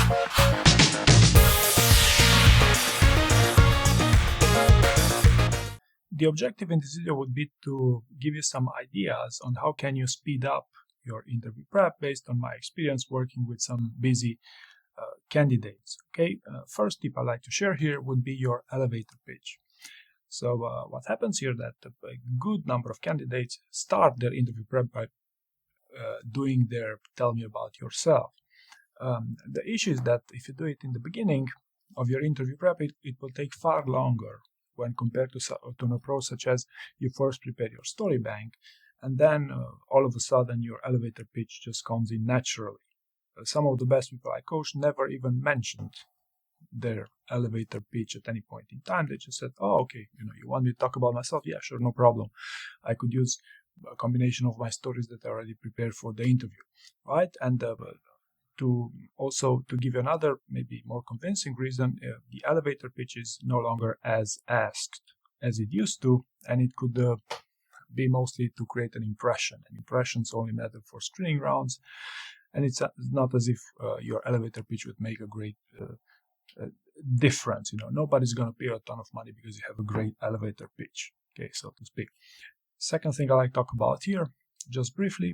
The objective in this video would be to give you some ideas on how can you speed up your interview prep based on my experience working with some busy candidates. Okay, first tip I'd like to share here would be your elevator pitch. So what happens here that a good number of candidates start their interview prep by doing their tell me about yourself. The issue is that if you do it in the beginning of your interview prep, it will take far longer when compared to an approach such as you first prepare your story bank and then all of a sudden your elevator pitch just comes in naturally. Some of the best people I coach never even mentioned their elevator pitch at any point in time. They just said, oh, okay, you want me to talk about myself? Yeah, sure, no problem. I could use a combination of my stories that are already prepared for the interview, right? And to give you another, maybe more convincing reason, the elevator pitch is no longer as asked as it used to, and it could be mostly to create an impression. And impressions only matter for screening rounds, and it's not as if your elevator pitch would make a great difference. Nobody's going to pay a ton of money because you have a great elevator pitch, okay, so to speak. Second thing I like to talk about here, just briefly,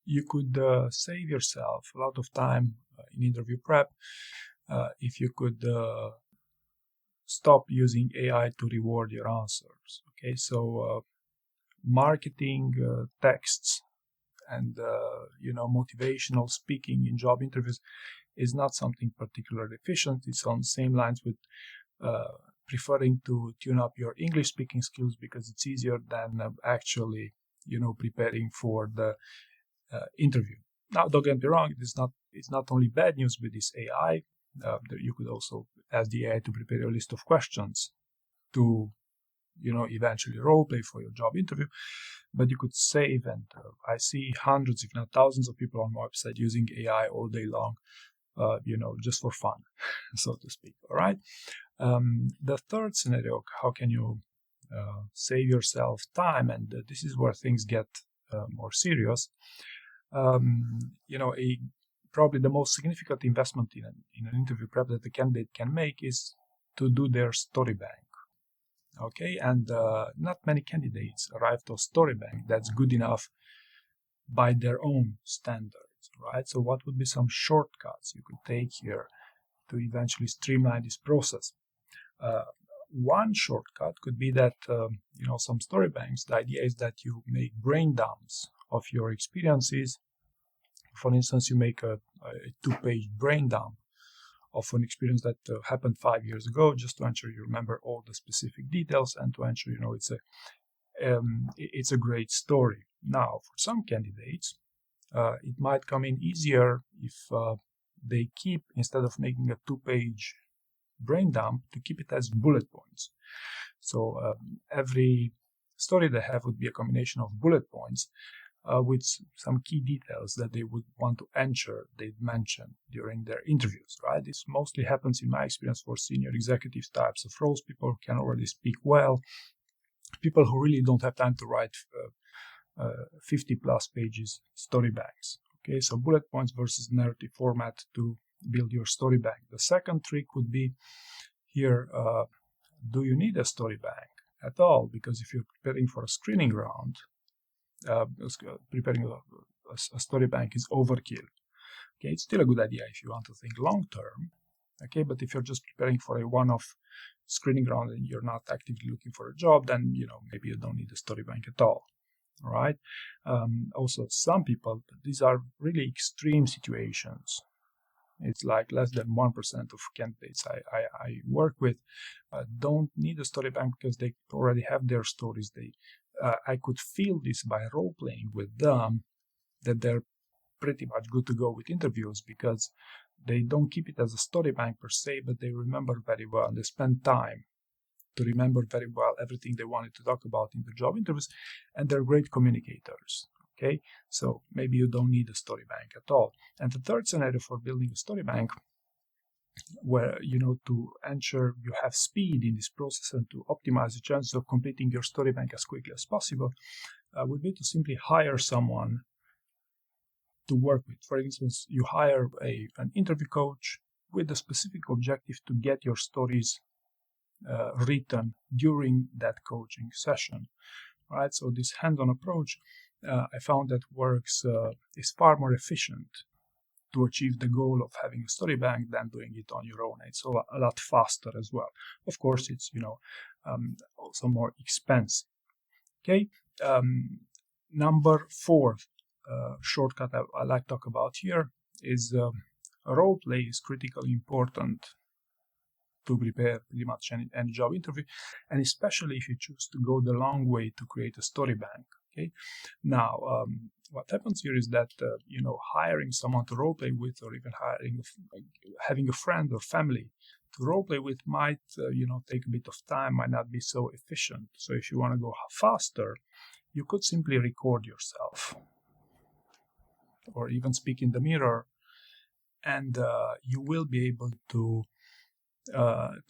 you could save yourself a lot of time in interview prep if you could stop using AI to reward your answers. Okay, so marketing texts and motivational speaking in job interviews is not something particularly efficient. It's on the same lines with preferring to tune up your English speaking skills because it's easier than actually preparing for the interview. Now, don't get me wrong, it's not only bad news with this AI. You could also ask the AI to prepare a list of questions to eventually role play for your job interview, but you could save, and I see hundreds if not thousands of people on my website using AI all day long, just for fun, so to speak. All right. The third scenario, how can you save yourself time, and this is where things get more serious. Probably the most significant investment in an interview prep that the candidate can make is to do their story bank. Okay, and not many candidates arrive to a story bank that's good enough by their own standards, right? So what would be some shortcuts you could take here to eventually streamline this process? One shortcut could be that, some story banks, the idea is that you make brain dumps of your experiences. For instance, you make a 2-page brain dump of an experience that happened 5 years ago, just to ensure you remember all the specific details and to ensure it's a great story. Now, for some candidates, it might come in easier if they keep, instead of making a 2-page brain dump, to keep it as bullet points. So every story they have would be a combination of bullet points with some key details that they would want to ensure they'd mention during their interviews, right? This mostly happens, in my experience, for senior executive types of roles, people who can already speak well, people who really don't have time to write 50 plus pages story banks. Okay, so bullet points versus narrative format to build your story bank. The second trick would be here, do you need a story bank at all? Because if you're preparing for a screening round, preparing a story bank is overkill. Okay, it's still a good idea if you want to think long term. Okay, but if you're just preparing for a one-off screening round and you're not actively looking for a job, then maybe you don't need a story bank at all. All right. Also, some people, these are really extreme situations. It's like less than 1% of candidates I work with don't need a story bank because they already have their stories. I could feel this by role playing with them that they're pretty much good to go with interviews because they don't keep it as a story bank per se, but they remember very well and they spend time to remember very well everything they wanted to talk about in the job interviews, and they're great communicators. Okay, so maybe you don't need a story bank at all. And the third scenario for building a story bank, where to ensure you have speed in this process and to optimize the chances of completing your story bank as quickly as possible, would be to simply hire someone to work with. For instance, you hire an interview coach with the specific objective to get your stories written during that coaching session, right? So this hands-on approach, I found that works is far more efficient to achieve the goal of having a story bank than doing it on your own. It's a lot faster as well. Of course, it's also more expensive. Okay, number 4 shortcut I like to talk about here is role play is critically important to prepare pretty much any job interview, and especially if you choose to go the long way to create a story bank. Okay, now what happens here is that hiring someone to role play with, or even having a friend or family to role play with might take a bit of time, might not be so efficient. So if you want to go faster, you could simply record yourself or even speak in the mirror, and you will be able to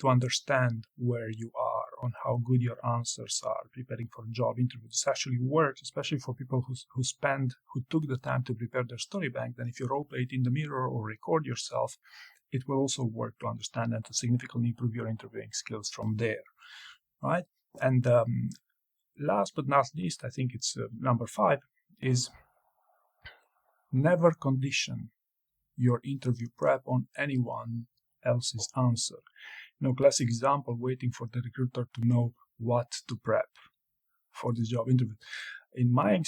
understand where you are, on how good your answers are preparing for a job interview. This actually works, especially for people who took the time to prepare their story bank. Then if you role play it in the mirror or record yourself, it will also work to understand and to significantly improve your interviewing skills from there, right? And last but not least, I think it's number 5, is never condition your interview prep on anyone else's answer. Classic example, waiting for the recruiter to know what to prep for this job interview. In my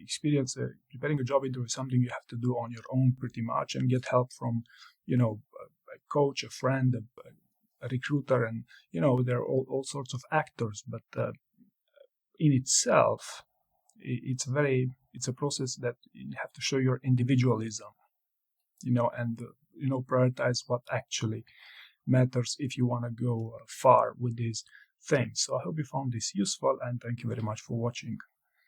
experience, preparing a job interview is something you have to do on your own pretty much, and get help from, a coach, a friend, a recruiter, and, there are all sorts of actors. But in itself, it's a process that you have to show your individualism, and prioritize what actually matters if you want to go far with these things. So I hope you found this useful, and thank you very much for watching.